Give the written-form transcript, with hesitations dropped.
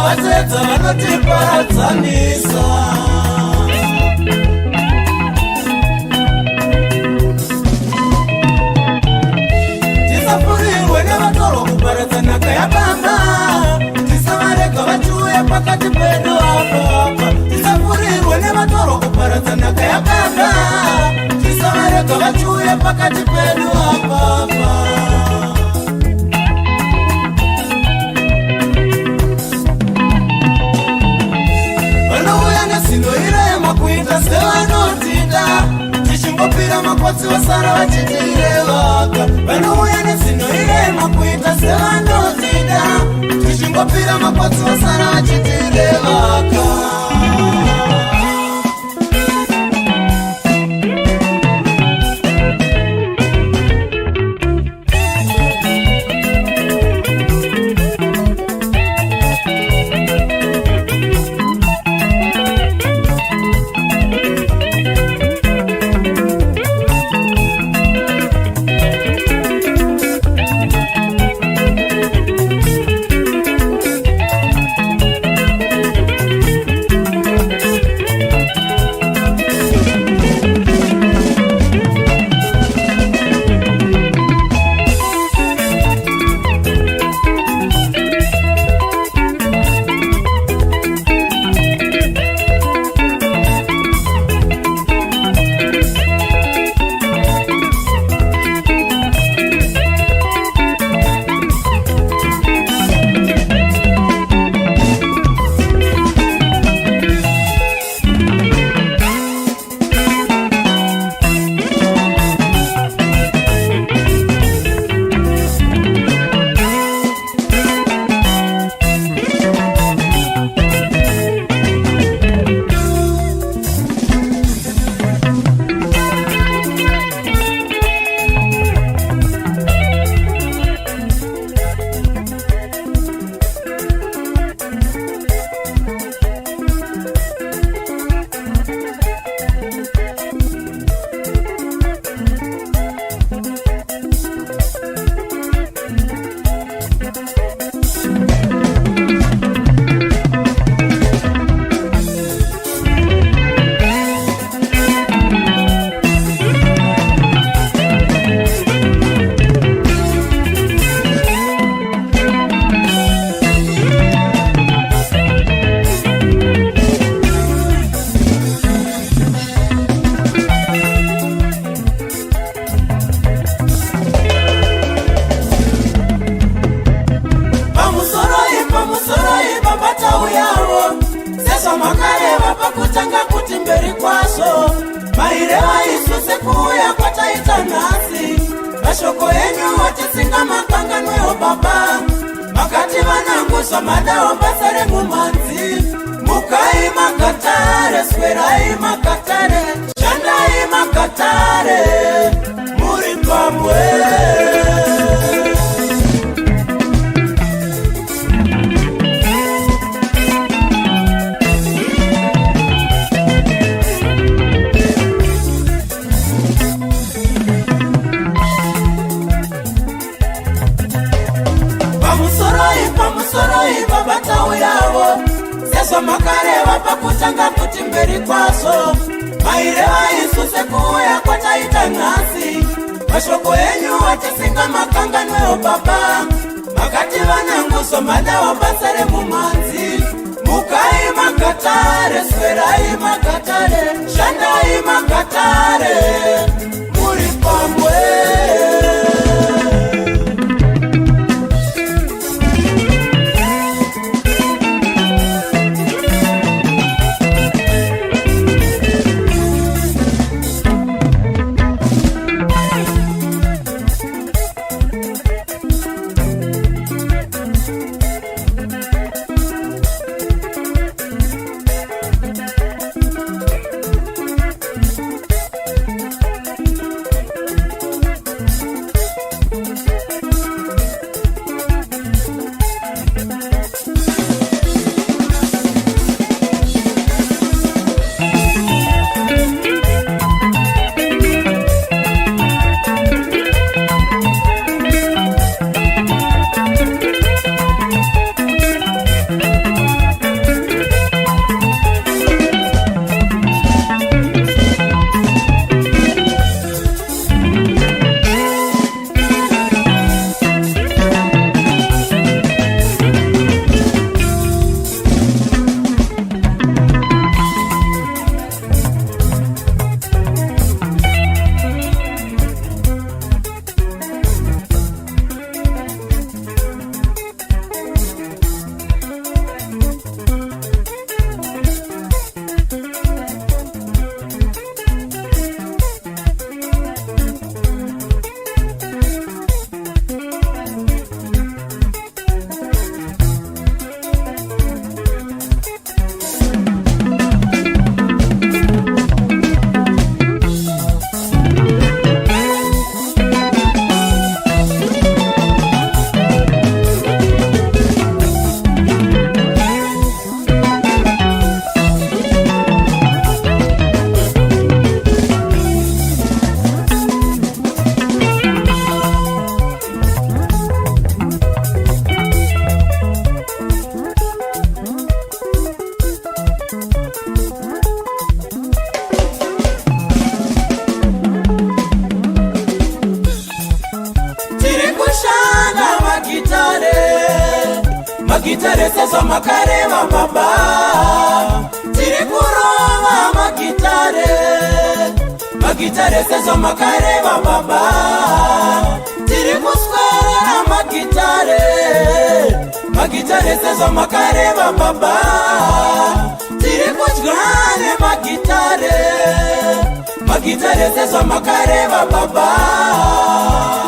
vatedza vanotiparadzanisa. Tisafurirwe nevatoro kuparadza nhaka yababa, tisavarega vachiuya pakati pedu apa. Tisafurirwe nevatoro kuparadza nhaka yababa, tisavarega vachiuya pakati pedu apa. Kuita sevanotida tichingopira makotsi vasara vachitirevaka. Vanouya nezinoirema kuita sevanotida tichingopira makotsi vasara vachitirevaka. Makareva pakutanga kuti mberi kwaso maireva isu sekuuya kwataita nhasi. Mashoko enyu otitsinga makangano yobaba, makati vanangusa madawo basa remumanzi. Mukai makatare, swerai makatare, shandai makatare, muri pamwe. Pamusoroi babata uyavo seso makareva pakutanga kuti mberi kwaso maireva isu sekuuya kwataita nhasi. Mashoko enyu atisinga makangano yobaba, makati vananguso madawa basa remumanzi. Mukai makatare, swerai makatare, shandai makatare, muri pamwe. tiri kushanda magitare, magitare sezo makare wa baba, tiri kurova magitare, magitare sezo makare wa baba, tiri kuswera magitare, magitare sezo makare wa baba, tiri kuchgane magitare, magitare sezo makare wa baba.